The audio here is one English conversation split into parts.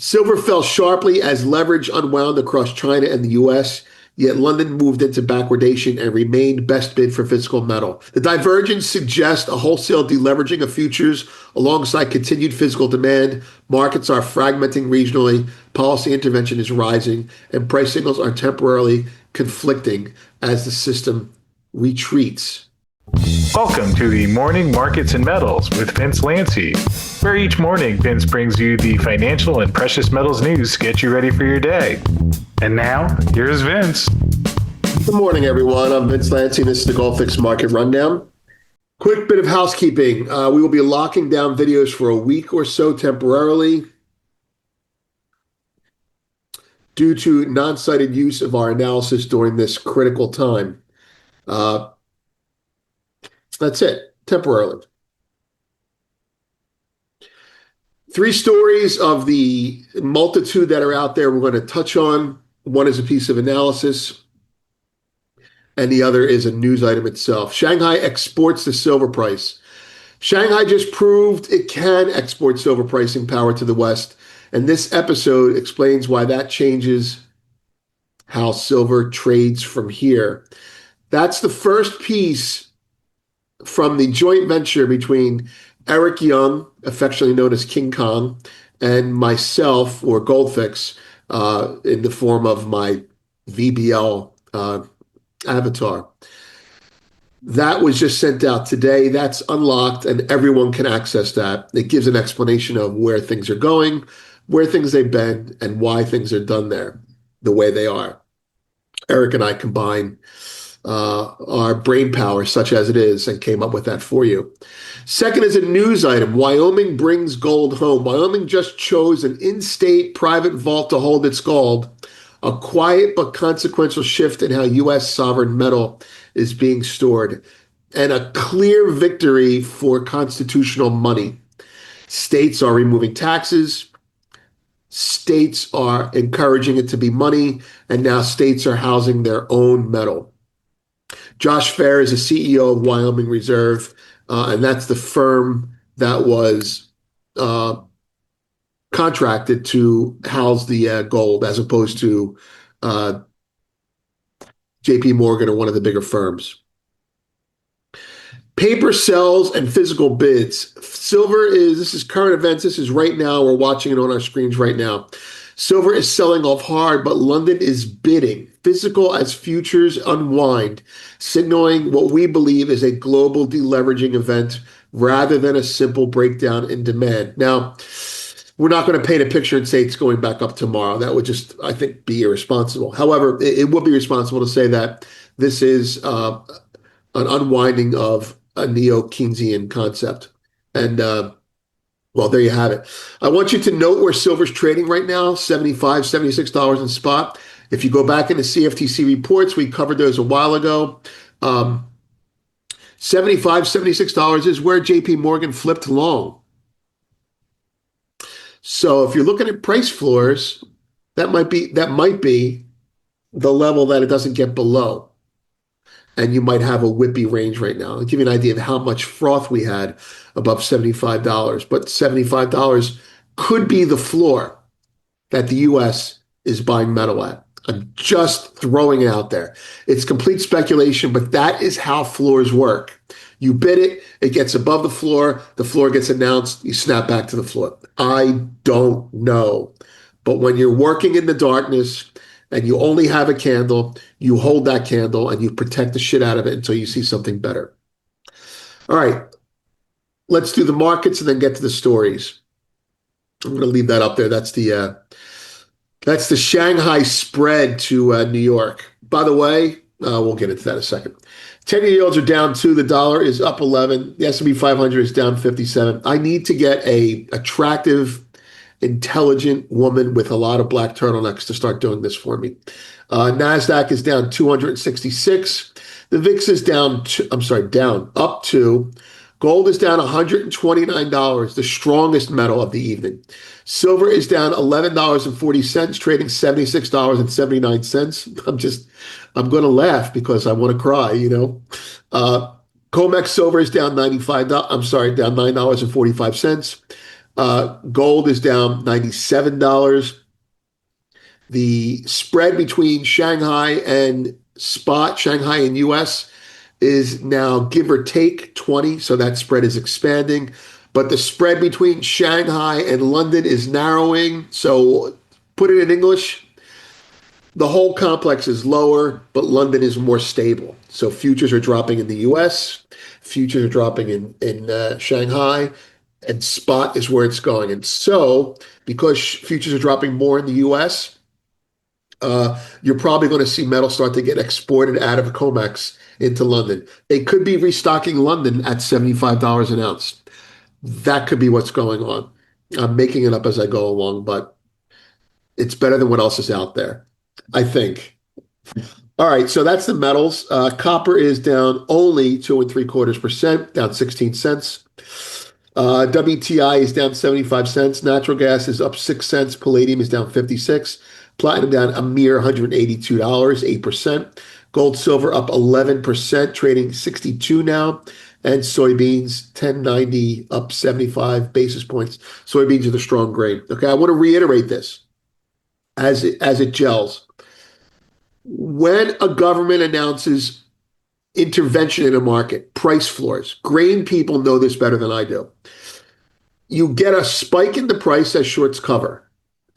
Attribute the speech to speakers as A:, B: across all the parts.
A: Silver fell sharply as leverage unwound across China and the US, yet London moved into backwardation and remained best bid for physical metal. The divergence suggests a wholesale deleveraging of futures alongside continued physical demand. Markets are fragmenting regionally, policy intervention is rising, and price signals are temporarily conflicting as the system retreats.
B: Welcome to the Morning Markets and Metals with Vince Lanci, where each morning Vince brings you the financial and precious metals news to get you ready for your day. And now, here's Vince.
A: Good morning, everyone. I'm Vince Lanci. This is the Goldfix Market Rundown. Quick bit of housekeeping. We will be locking down videos for a week or so temporarily due to non-cited use of our analysis during this critical time. That's it, temporarily. Three stories of the multitude that are out there we're going to touch on. One is a piece of analysis, and the other is a news item itself. Shanghai exports the silver price. Shanghai just proved it can export silver pricing power to the West, and this episode explains why that changes how silver trades from here. That's the first piece from the joint venture between Eric Young, affectionately known as King Kong, and myself, or Goldfix, in the form of my VBL avatar. That was just sent out today. That's unlocked, and everyone can access that. It gives an explanation of where things are going, where things they've been, and why things are done there the way they are. Eric and I combine our brain power, such as it is, and came up with that for you. Second is a news item. Wyoming brings gold home. Wyoming just chose an in-state private vault to hold its gold, a quiet but consequential shift in how U.S. sovereign metal is being stored, and a clear victory for constitutional money. States are removing taxes. States are encouraging it to be money, and now states are housing their own metal. Josh Fair is the CEO of Wyoming Reserve, and that's the firm that was contracted to house the gold, as opposed to JP Morgan or one of the bigger firms. Paper sells and physical bids. Silver this is current events. This is right now. We're watching it on our screens right now. Silver is selling off hard, but London is bidding. Physical as futures unwind, signaling what we believe is a global deleveraging event rather than a simple breakdown in demand. Now, we're not going to paint a picture and say it's going back up tomorrow. That would just, I think, be irresponsible. However, it would be responsible to say that this is an unwinding of a neo-Keynesian concept. And well, there you have it. I want you to note where silver's trading right now, $75, $76 in spot. If you go back into CFTC reports, we covered those a while ago. $75, $76 is where JP Morgan flipped long. So if you're looking at price floors, that might be the level that it doesn't get below. And you might have a whippy range right now. I'll give you an idea of how much froth we had above $75. But $75 could be the floor that the U.S. is buying metal at. I'm just throwing it out there. It's complete speculation, but that is how floors work. You bid it, it gets above the floor gets announced, you snap back to the floor. I don't know. But when you're working in the darkness and you only have a candle, you hold that candle and you protect the shit out of it until you see something better. All right, let's do the markets and then get to the stories. I'm going to leave that up there. That's the Shanghai spread to New York. By the way, we'll get into that in a second. 10-year yields are down 2. The dollar is up 11. The S&P 500 is down 57. I need to get a attractive, intelligent woman with a lot of black turtlenecks to start doing this for me. NASDAQ is down 266. The VIX is down up 2. Gold is down $129, the strongest metal of the evening. Silver is down $11.40, trading $76.79. I'm going to laugh because I want to cry, COMEX silver is down down $9.45. Gold is down $97. The spread between Shanghai and spot, Shanghai and US, is now give or take 20. So that spread is expanding. But the spread between Shanghai and London is narrowing. So put it in English, the whole complex is lower, but London is more stable. So futures are dropping in the US, futures are dropping in Shanghai, and spot is where it's going. And so, because futures are dropping more in the US, you're probably going to see metal start to get exported out of COMEX into London. They could be restocking London at $75 an ounce. That could be what's going on. I'm making it up as I go along, but it's better than what else is out there, I think. All right, so that's the metals. Copper is down only 2.75%, down 16 cents. WTI is down 75 cents. Natural gas is up 6 cents. Palladium is down 56. Platinum down a mere $182, 8%. Gold, silver up 11%, trading 62 now. And soybeans, 10.90, up 75 basis points. Soybeans are the strong grain. Okay, I want to reiterate this as it gels. When a government announces intervention in a market, price floors, grain people know this better than I do. You get a spike in the price as shorts cover,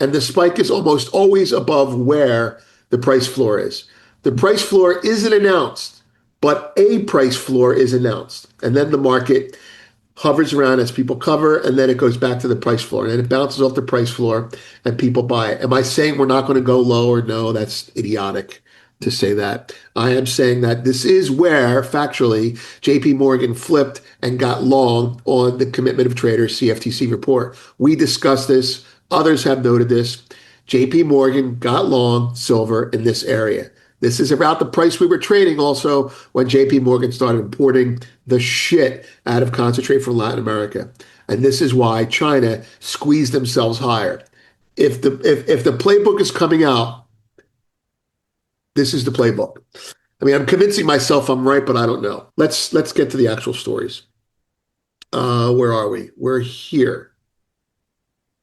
A: and the spike is almost always above where the price floor is. The price floor isn't announced, but a price floor is announced, and then the market hovers around as people cover, and then it goes back to the price floor, and then it bounces off the price floor, and people buy it. Am I saying we're not going to go lower? No, that's idiotic to say that. I am saying that this is where, factually, JP Morgan flipped and got long on the Commitment of Traders CFTC report. We discussed this. Others have noted this. JP Morgan got long silver in this area. This is about the price we were trading also when JP Morgan started importing the shit out of concentrate from Latin America. And this is why China squeezed themselves higher. If the playbook is coming out, this is the playbook. I mean, I'm convincing myself I'm right, but I don't know. Let's get to the actual stories. Where are we? We're here.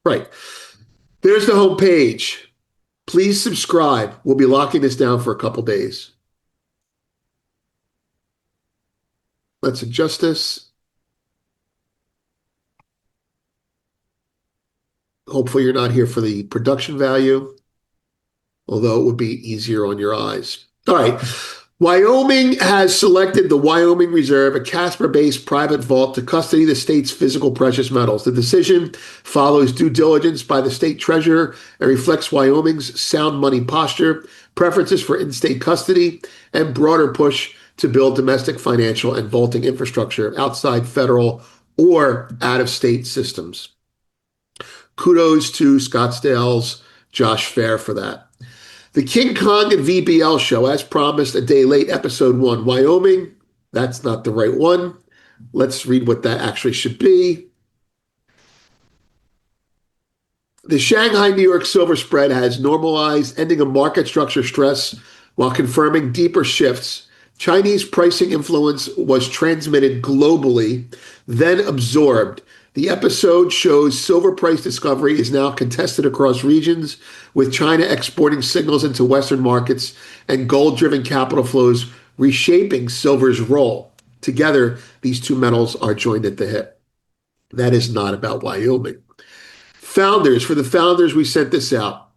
A: Right. There's the home page. Please subscribe. We'll be locking this down for a couple days. Let's adjust this. Hopefully you're not here for the production value, although it would be easier on your eyes. All right. Wyoming has selected the Wyoming Reserve, a Casper-based private vault, to custody the state's physical precious metals. The decision follows due diligence by the state treasurer and reflects Wyoming's sound money posture, preferences for in-state custody, and broader push to build domestic financial and vaulting infrastructure outside federal or out-of-state systems. Kudos to Scottsdale's Josh Fair for that. The King Kong and VBL show, as promised, a day late, episode 1. Wyoming, that's not the right one. Let's read what that actually should be. The Shanghai-New York silver spread has normalized, ending a market structure stress while confirming deeper shifts. Chinese pricing influence was transmitted globally, then absorbed. The episode shows silver price discovery is now contested across regions, with China exporting signals into Western markets and gold-driven capital flows reshaping silver's role. Together, these two metals are joined at the hip. That is not about Wyoming. Founders. For the founders, we sent this out.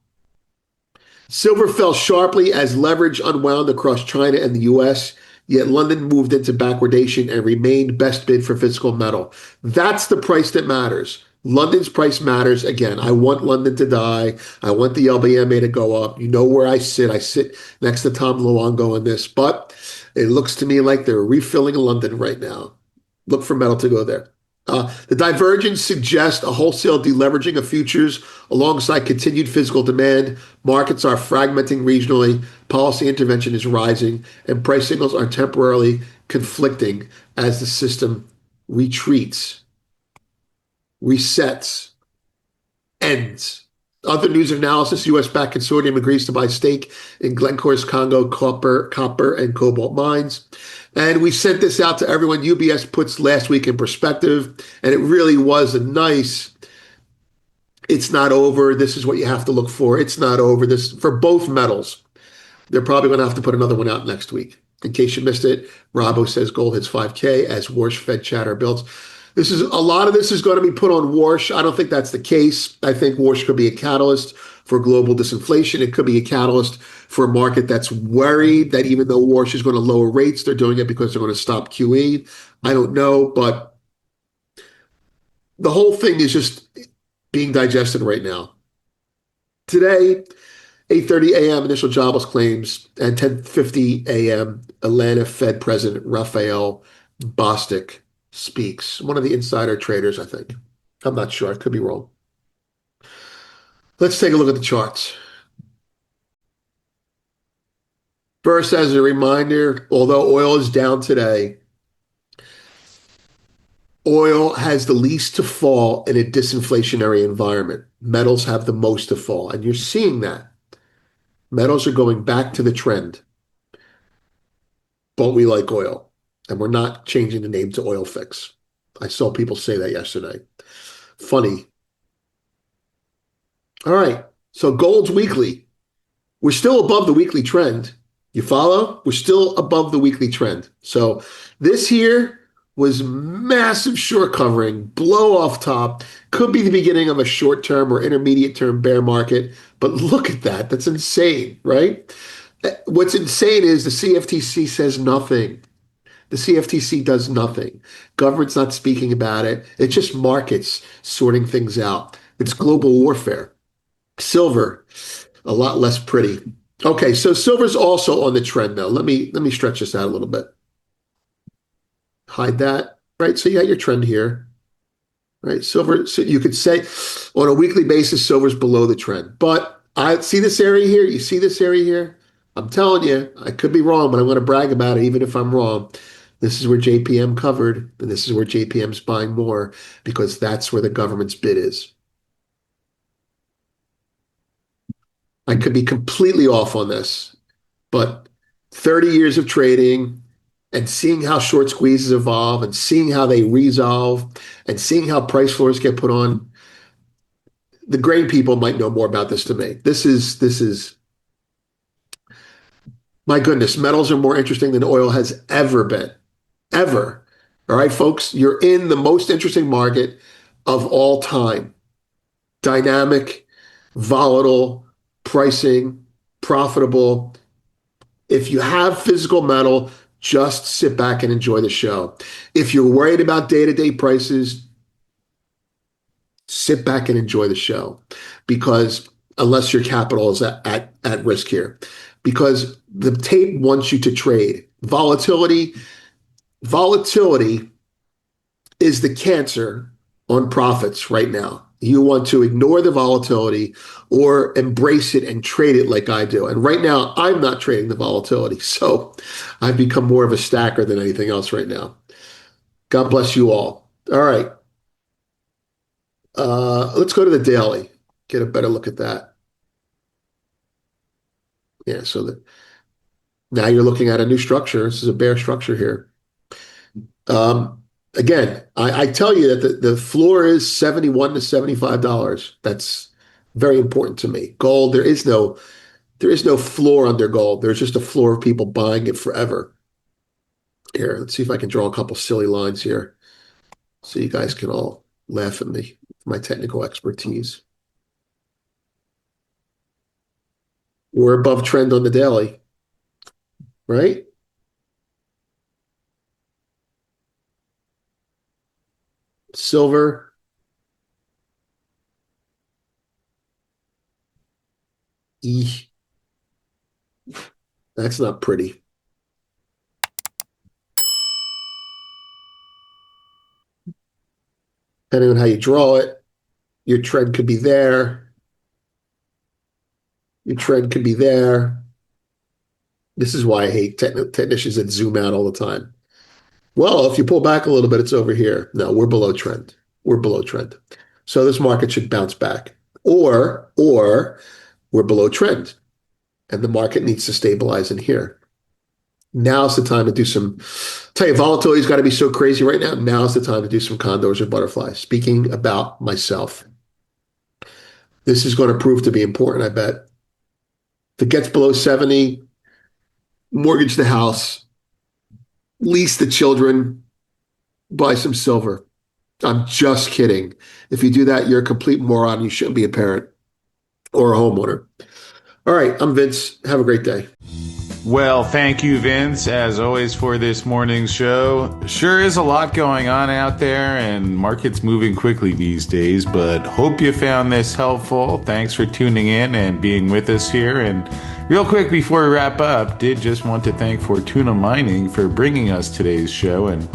A: Silver fell sharply as leverage unwound across China and the U.S., yet London moved into backwardation and remained best bid for physical metal. That's the price that matters. London's price matters. Again, I want London to die. I want the LBMA to go up. You know where I sit. I sit next to Tom Luongo in this, but it looks to me like they're refilling London right now. Look for metal to go there. The divergence suggests a wholesale deleveraging of futures alongside continued physical demand. Markets are fragmenting regionally, policy intervention is rising, and price signals are temporarily conflicting as the system retreats, resets, ends. Other news and analysis: U.S.-backed consortium agrees to buy stake in Glencore's Congo copper and cobalt mines. And we sent this out to everyone. UBS puts last week in perspective, and it really was a nice It's not over. This is what you have to look for. It's not over. This for both metals. They're probably going to have to put another one out next week. In case you missed it, Rabo says gold hits 5K as Warsh Fed chatter builds. This is a lot of this is going to be put on Warsh. I don't think that's the case. I think Warsh could be a catalyst for global disinflation. It could be a catalyst for a market that's worried that even though Warsh is going to lower rates, they're doing it because they're going to stop QE. I don't know, but the whole thing is just being digested right now. Today, 8:30 a.m. initial jobless claims and 10:50 a.m. Atlanta Fed President Raphael Bostic speaks. One of the insider traders, I think. I'm not sure. I could be wrong. Let's take a look at the charts. First, as a reminder, although oil is down today, oil has the least to fall in a disinflationary environment. Metals have the most to fall, and you're seeing that. Metals are going back to the trend, but we like oil, and we're not changing the name to Oil Fix. I saw people say that yesterday. Funny. All right, so gold's weekly. We're still above the weekly trend. You follow? We're still above the weekly trend. So this here was massive short covering, blow off top. Could be the beginning of a short term or intermediate term bear market. But look at that. That's insane, right? What's insane is the CFTC says nothing. The CFTC does nothing. Government's not speaking about it. It's just markets sorting things out. It's global warfare. Silver, a lot less pretty. Okay, so silver's also on the trend now. Let me stretch this out a little bit. Hide that, right? So you got your trend here, right? Silver, so you could say on a weekly basis, silver's below the trend. But I see this area here. You see this area here? I'm telling you, I could be wrong, but I'm going to brag about it, even if I'm wrong. This is where JPM covered, and this is where JPM's buying more because that's where the government's bid is. I could be completely off on this, but 30 years of trading and seeing how short squeezes evolve and seeing how they resolve and seeing how price floors get put on, the grain people might know more about this than me. This is my goodness, metals are more interesting than oil has ever been. Ever. All right, folks, you're in the most interesting market of all time. Dynamic, volatile, pricing, profitable. If you have physical metal, just sit back and enjoy the show. If you're worried about day-to-day prices, sit back and enjoy the show because unless your capital is at risk here, because the tape wants you to trade. Volatility is the cancer on profits right now. You want to ignore the volatility or embrace it and trade it like I do. And right now, I'm not trading the volatility. So I've become more of a stacker than anything else right now. God bless you all. All right. Let's go to the daily. Get a better look at that. Yeah, so now you're looking at a new structure. This is a bear structure here. Again, I tell you that the floor is $71 to $75. That's very important to me. Gold, there is no floor under gold. There's just a floor of people buying it forever. Here, let's see if I can draw a couple silly lines here so you guys can all laugh at me, my technical expertise. We're above trend on the daily, right? Silver, that's not pretty. Depending on how you draw it, your trend could be there. Your trend could be there. This is why I hate technicians that zoom out all the time. Well, if you pull back a little bit, it's over here. No, we're below trend. We're below trend. So this market should bounce back. Or we're below trend. And the market needs to stabilize in here. Now's the time to do some, tell you, volatility's got to be so crazy right now. Now's the time to do some condors or butterflies. Speaking about myself. This is going to prove to be important, I bet. If it gets below 70, mortgage the house, lease the children, buy some silver. I'm just kidding. If you do that, you're a complete moron. You shouldn't be a parent or a homeowner. All right, I'm Vince. Have a great day.
C: Well, thank you, Vince, as always, for this morning's show. Sure is a lot going on out there, and markets moving quickly these days, but hope you found this helpful. Thanks for tuning in and being with us here. And real quick before we wrap up, did just want to thank Fortuna Mining for bringing us today's show, and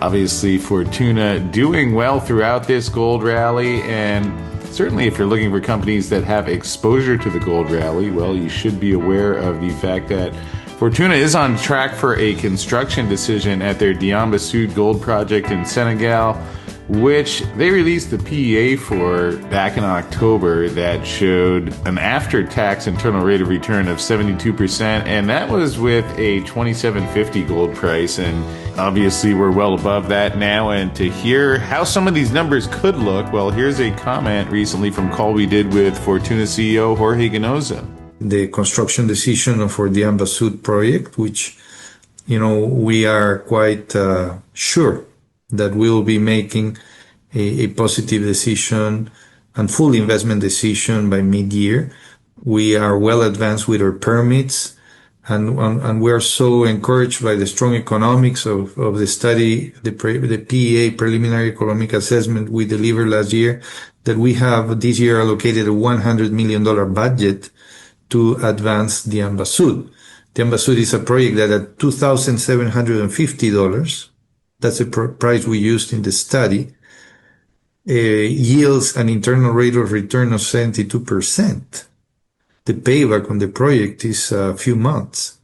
C: obviously Fortuna doing well throughout this gold rally. And certainly if you're looking for companies that have exposure to the gold rally, well, you should be aware of the fact that Fortuna is on track for a construction decision at their Diamba Sud gold project in Senegal, which they released the PEA for back in October that showed an after-tax internal rate of return of 72%, and that was with a $2,750 gold price. And obviously we're well above that now, and to hear how some of these numbers could look, well, here's a comment recently from a call we did with Fortuna CEO Jorge Ganoza.
D: The construction decision for the Diamba Sud project, which, we are quite sure that we'll be making a positive decision and full investment decision by mid-year. We are well advanced with our permits, and we are so encouraged by the strong economics of the study, the PEA, preliminary economic assessment we delivered last year, that we have this year allocated a $100 million budget to advance the Diamba Sud. Diamba Sud is a project that at $2,750, that's the price we used in the study, yields an internal rate of return of 72%. The payback on the project is a few months.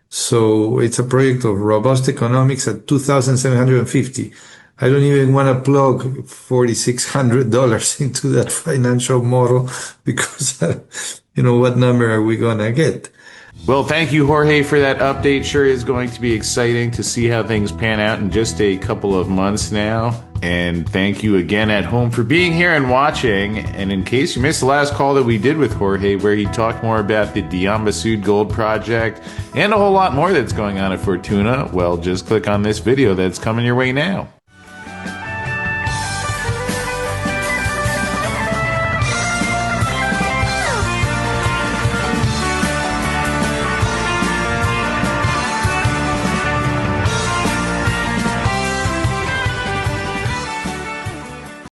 D: So it's a project of robust economics at $2,750. I don't even want to plug $4,600 into that financial model because, what number are we going to get?
C: Well, thank you, Jorge, for that update. Sure is going to be exciting to see how things pan out in just a couple of months now. And thank you again at home for being here and watching. And in case you missed the last call that we did with Jorge, where he talked more about the Diamba Sud gold project and a whole lot more that's going on at Fortuna, well, just click on this video that's coming your way now.